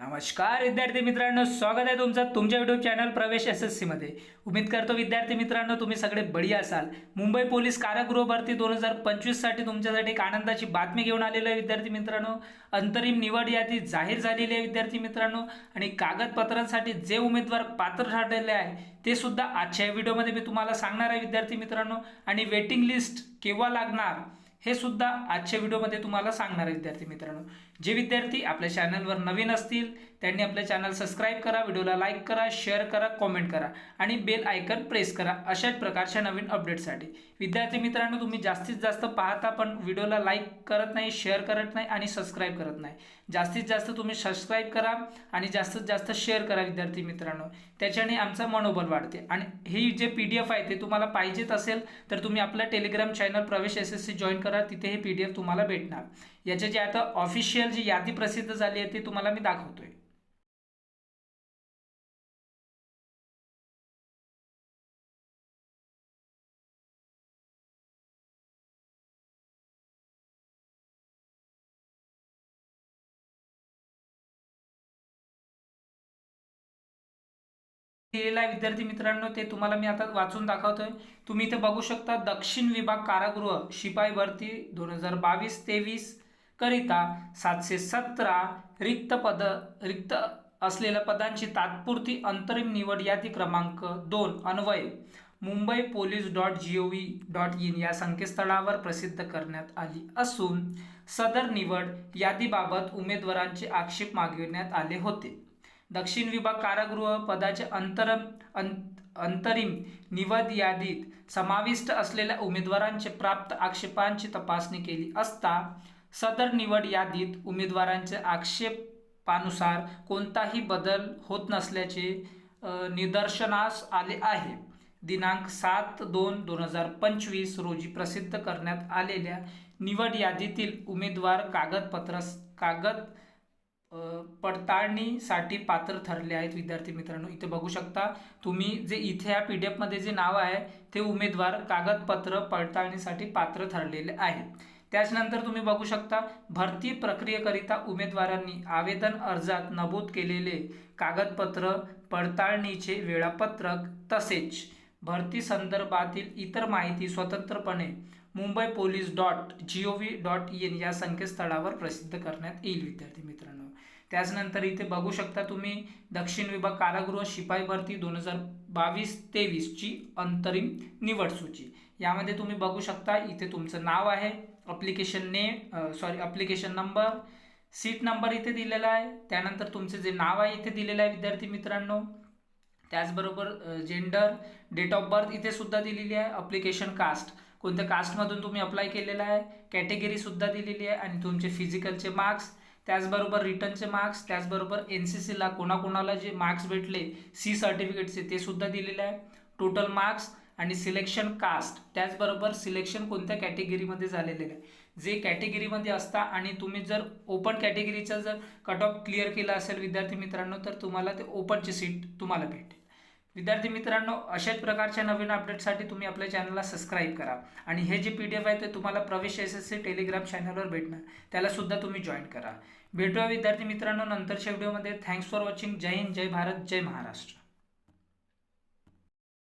नमस्कार विद्यार्थी मित्रांनो, स्वागत आहे तुमचं तुमच्या यूट्यूब चॅनल प्रवेश SSC मध्ये। उम्मीद करतो विद्यार्थी मित्रांनो तुम्ही सगळे बढिया असाल। मुंबई पोलीस कारागृह भरती 2025 साठी तुमच्यासाठी एक आनंदाची बातमी घेऊन आलेलो आहे विद्यार्थी मित्रांनो। अंतरिम निवड यादी जाहीर झालेली आहे विद्यार्थी मित्रांनो आणि कागदपत्रांसाठी जे उमेदवार पात्र ठरलेले आहे ते सुद्धा आजच्या व्हिडिओमध्ये मी तुम्हाला सांगणार आहे विद्यार्थी मित्रांनो। आणि वेटिंग लिस्ट केव्हा लागणार हे सुद्धा आजच्या व्हिडिओमध्ये तुम्हाला सांगणार आहे विद्यार्थी मित्रांनो। जे विद्यार्थी आपल्या चॅनलवर नवीन असतील त्यांनी आपले चॅनल सबस्क्राइब करा, व्हिडिओला लाईक करा, शेअर करा, कमेंट करा आणि बेल आयकन प्रेस करा अशाच प्रकारच्या नवीन अपडेटसाठी। विद्यार्थी मित्रांनो तुम्ही जास्तीत जास्त पाहता पण व्हिडिओला लाईक करत नाही, शेअर करत नाही आणि सबस्क्राइब करत नाही। जास्तीत जास्त तुम्ही सबस्क्राइब करा आणि जास्तीत जास्त शेअर करा विद्यार्थी मित्रांनो, त्याच्याने आमचं मनोबल वाढते। आणि ही जे PDF आहे ते तुम्हाला पाहिजेत असेल तर तुम्ही आपल्या टेलिग्राम चॅनल प्रवेश SSC जॉइन करा, तिथे हे PDF तुम्हाला भेटणार। याचे जे आता ऑफिशियल जी यादी प्रसिद्ध झाली आहे ते तुम्हाला मी दाखवतोय। विद्यार्थी मित्रांनो ते तुम्हाला मी आता वाचून दाखवतोय। तुम्ही इथे बघू शकता दक्षिण विभाग कारागृह शिपाई भरती 2022-23 करिता 717 रिक्त असलेल्या पदांची तात्पुरती अंतरिम निवड यादी क्रमांक 2 अन्वये मुंबई police.gov.in या संकेतस्थळावर प्रसिद्ध करण्यात आली असून सदर निवड यादीबाबत उमेदवारांचे आक्षेप मागविण्यात आले होते। दक्षिण विभाग कारागृह पदाचे अंतरिम निवड यादीत समाविष्ट असलेल्या उमेदवारांचे प्राप्त आक्षेपांची तपासणी केली असता सदर निवड यादीत उमेदवारांचे आक्षेपानुसार कोणताही बदल होत नसल्याचे निदर्शनास आले आहे। दिनांक 7/2/2025 रोजी प्रसिद्ध करण्यात आलेल्या निवड यादीतील उमेदवार कागद पडताळणीसाठी पात्र ठरले आहेत। विद्यार्थी मित्रांनो इथे बघू शकता तुम्ही जे इथे या PDF मध्ये जे नाव आहे ते उमेदवार कागदपत्र पडताळणीसाठी पात्र ठरलेले आहेत। त्यानंतर तुम्ही बघू शकता भरती प्रक्रियेकरिता उमेदवारांनी आवेदन अर्जात नमूद केलेले कागदपत्र पडताळणीचे वेळापत्रक तसेच भरती संदर्भातील इतर माहिती स्वतंत्रपणे मुंबई police.gov.in या संकेतस्थळावर प्रसिद्ध करण्यात येईल विद्यार्थी मित्रांनो। त्यानंतर इथे बघू शकता तुम्ही दक्षिण विभाग कारागृह शिपाई भरती 2022-23 ची अंतरिम निवड सूची। यामध्ये तुम्ही बघू शकता इथे तुमचं नाव आहे, ॲप्लिकेशन नंबर, सीट नंबर इथे दिलेला आहे। त्यानंतर तुमचे जे नाव आहे इथे दिलेलं आहे विद्यार्थी मित्रांनो। त्याचबरोबर जेंडर, डेट ऑफ बर्थ इथे सुद्धा दिलेली आहे, ॲप्लिकेशन कास्ट कोणत्या कास्टमधून तुम्ही अप्लाय केलेला आहे, कॅटेगरी सुद्धा दिलेली आहे आणि तुमचे फिजिकलचे मार्क्स, त्याचबरोबर रिटर्नचे मार्क्स, त्याचबरोबर NCC ला कोणाकोणाला जे मार्क्स भेटले C सर्टिफिकेटचे ते सुद्धा दिलेले आहे, टोटल मार्क्स आणि सिलेक्शन कास्ट, त्याचबरोबर सिलेक्शन कोणत्या कॅटेगरीमध्ये झालेले आहे। जे कॅटेगरीमध्ये असता आणि तुम्ही जर ओपन कॅटेगरीचा जर कट ऑफ क्लिअर केला असेल विद्यार्थी मित्रांनो तर तुम्हाला ते ओपनची सीट तुम्हाला भेटेल। विद्यार्थी मित्रांनो अशाच प्रकारच्या नवीन अपडेटसाठी तुम्ही आपल्या चॅनलला सबस्क्राइब करा आणि हे जे PDF आहे ते तुम्हाला प्रवेश SSC टेलिग्राम चॅनलवर भेटणार, त्याला सुद्धा तुम्ही जॉईन करा। भेटूया विद्यार्थी मित्रांनो नंतरच्या व्हिडिओमध्ये। Thanks for watching. जय हिंद, जय भारत, जय महाराष्ट्र।